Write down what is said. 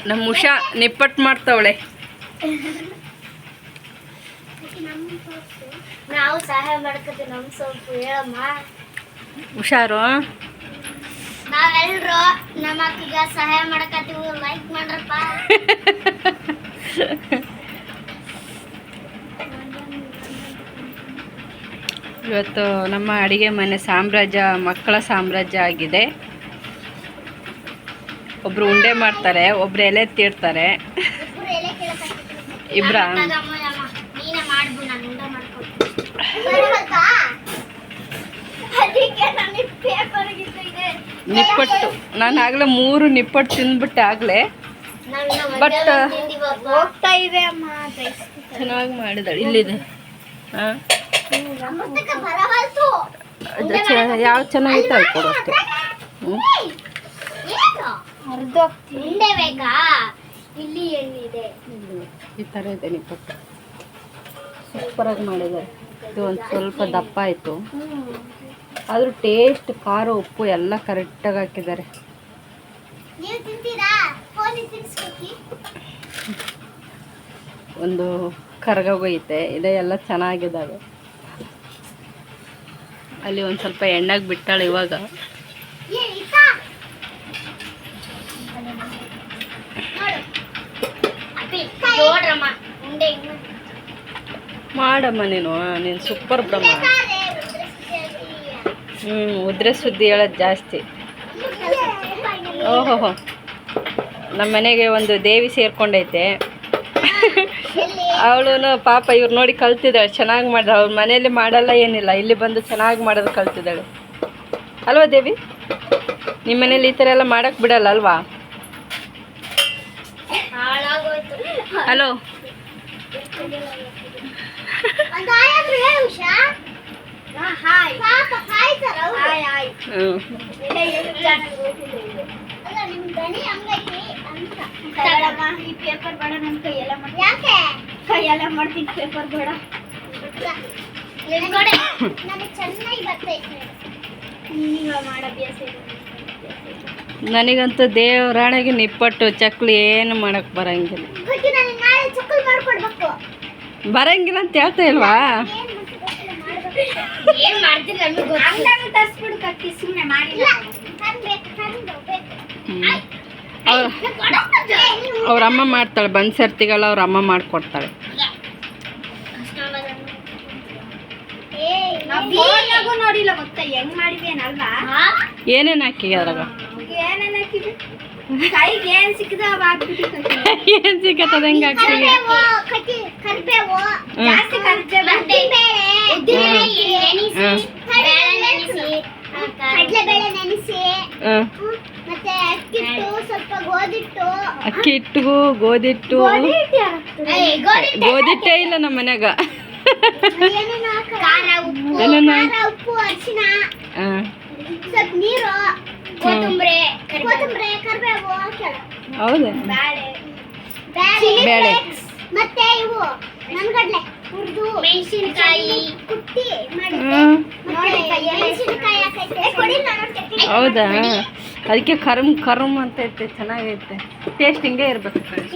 ನಮ್ಮ ಉಷಾ ನಿಪ್ಪಟ್ಟು ಮಾಡ್ತಾವಳೆ. ನಾವು ಸಹಾಯ ಮಾಡ್ಕೊತೀವಿ. ನಮ್ಮ ಸ್ವಲ್ಪ ಹೇಳಮ್ಮ. ಹುಷಾರು. ನಾವೆಲ್ಲರೂ ನಮ್ಮ ಅಕ್ಕಗ ಸಹಾಯ ಮಾಡಕತ್ತೀವಿ. ಲೈಕ್ ಮಾಡ್ರಪ್ಪ. ಇವತ್ತು ನಮ್ಮ ಅಡಿಗೆ ಮನೆ ಸಾಮ್ರಾಜ್ಯ ಮಕ್ಕಳ ಸಾಮ್ರಾಜ್ಯ ಆಗಿದೆ. ಒಬ್ರು ಉಂಡೆ ಮಾಡ್ತಾರೆ, ಒಬ್ರು ಎಲೆ ತೀಡ್ತಾರೆ. ಇಬ್ರ ನಿಪ್ಪಟ್ಟು ನಾನು ಆಗಲೇ 3 ನಿಪ್ಪಟ್ಟು ತಿಂದ್ಬಿಟ್ಟೆ ಆಗಲೇ. ಬಟ್ ಹೋಗ್ತಾ ಇದೆ ಅಮ್ಮ. ಚೆನ್ನಾಗಿ ಮಾಡಿದಾಳೆ. ಇಲ್ಲಿದೆ. ಹಾಂ, ಯಾವ ಚೆನ್ನಾಗಿತ್ತು ಅದು ಕೊಡು ಅಷ್ಟೇ. ಉಂಡೆ ಬೇಕಾ? ಇಲ್ಲಿ ಏನಿದೆ? ಈ ಥರ ಇದೆ ನಿಪ್ಪಟ್ಟು. ಸೂಪರಾಗಿ ಮಾಡಿದ್ದಾರೆ. ಇದು ಒಂದು ಸ್ವಲ್ಪ ದಪ್ಪ ಆಯಿತು, ಆದರೂ ಟೇಸ್ಟ್, ಖಾರ, ಉಪ್ಪು ಎಲ್ಲ ಕರೆಕ್ಟಾಗಿ ಹಾಕಿದ್ದಾರೆ. ಒಂದು ಕರ್ಗೋಗೈತೆ. ಇದೆ ಎಲ್ಲ ಚೆನ್ನಾಗಿದ್ದಾವೆ. ಅಲ್ಲಿ ಒಂದು ಸ್ವಲ್ಪ ಎಣ್ಣೆಗೆ ಬಿಟ್ಟಾಳೆ ಇವಾಗ. ಮಾಡಮ್ಮ ನೀನು ಸೂಪರ್ ಬಿಡಮ್ಮ. ಉದ್ರೆ ಸುದ್ದಿ ಹೇಳೋದು ಜಾಸ್ತಿ. ಓಹೋ, ನಮ್ಮ ಮನೆಗೆ ಒಂದು ದೇವಿ ಸೇರ್ಕೊಂಡೈತೆ. ಅವಳು ಪಾಪ ಇವ್ರು ನೋಡಿ ಕಲ್ತಿದ್ದಾಳೆ. ಚೆನ್ನಾಗಿ ಮಾಡಿದ. ಅವ್ರ ಮನೇಲಿ ಮಾಡಲ್ಲ ಏನಿಲ್ಲ, ಇಲ್ಲಿ ಬಂದು ಚೆನ್ನಾಗಿ ಮಾಡೋದು ಕಲ್ತಿದ್ದಾಳೆ ಅಲ್ವಾ ದೇವಿ? ನಿಮ್ಮ ಮನೇಲಿ ಈ ಥರ ಎಲ್ಲ ಮಾಡೋಕ್ಕೆ ಬಿಡಲ್ಲ ಅಲ್ವಾ? ಹಲೋ, ಪೇಪರ್ ಬೇಡ. ನನ್ನ ಕೈಯೆಲ್ಲ ಕೈಯೆಲ್ಲ ಮಾಡ್ತೀನಿ. ಪೇಪರ್ ಬೇಡ. ಚೆನ್ನಾಗಿ ಬರ್ತೈತೆ. ಮಾಡ ಅಭ್ಯಾಸ. ನನಗಂತೂ ದೇವರಾಣೆಗೆ ನಿಪ್ಪಟ್ಟು ಚಕ್ಲಿ ಏನು ಮಾಡಕ್ಕೆ ಬರಂಗಿಲ್ಲ. ಬರಂಗಿಲ್ಲ ಅಂತ ಹೇಳ್ತಾ ಇಲ್ವಾ? ಅವ್ರ ಅಮ್ಮ ಮಾಡ್ತಾಳೆ. ಬನ್ಸರ್ತಿಗೆಲ್ಲ ಅವ್ರ ಅಮ್ಮ ಮಾಡಿಕೊಡ್ತಾಳೆ. ನೋಡಿಲ್ಲ ಗೊತ್ತಾ ಹೆಂಗ್ ಮಾಡಿದ್ಯೇನಲ್ವಾ? ಏನೇನು ಹಾಕಿ ಅದ್ರಾಗ? ಏನ್ ಸಿಕ್ಕದ ಏನು ಸಿಕ್ಕತ್ತದ ಹೆಂಗೆ ಹಾಕ್ತೀವಿ? ಅಕ್ಕಿ ಹಿಟ್ಟು, ಗೋಧಿಟ್ಟು. ಗೋಧಿಟ್ಟೇ ಇಲ್ಲ ನಮ್ಮ ಮನ್ಯಾಗ. ಉಪ್ಪು, ಅರಿಶಿನ, ಸ್ವಲ್ಪ ನೀರು, ಕೊತ್ತಂಬರಿ, ಕರಿಬೇವು, ಹೌದಾ? ಬೇಳೆ ಮತ್ತೆ ಇವು ನನ್ಗಡ್ಲೆ ಹುರಿದು ಮೆಣಸಿನಕಾಯಿ ಕುಟ್ಟಿ ಮಾಡಿ. ಹೌದಾ? ಅದಕ್ಕೆ ಕರ್ಮ್ ಅಂತ ಐತೆ. ಚೆನ್ನಾಗೈತೆ. ಟೇಸ್ಟ್ ಹಿಂಗೆ ಇರ್ಬೇಕು. ಕರಿಬೇಳೆ.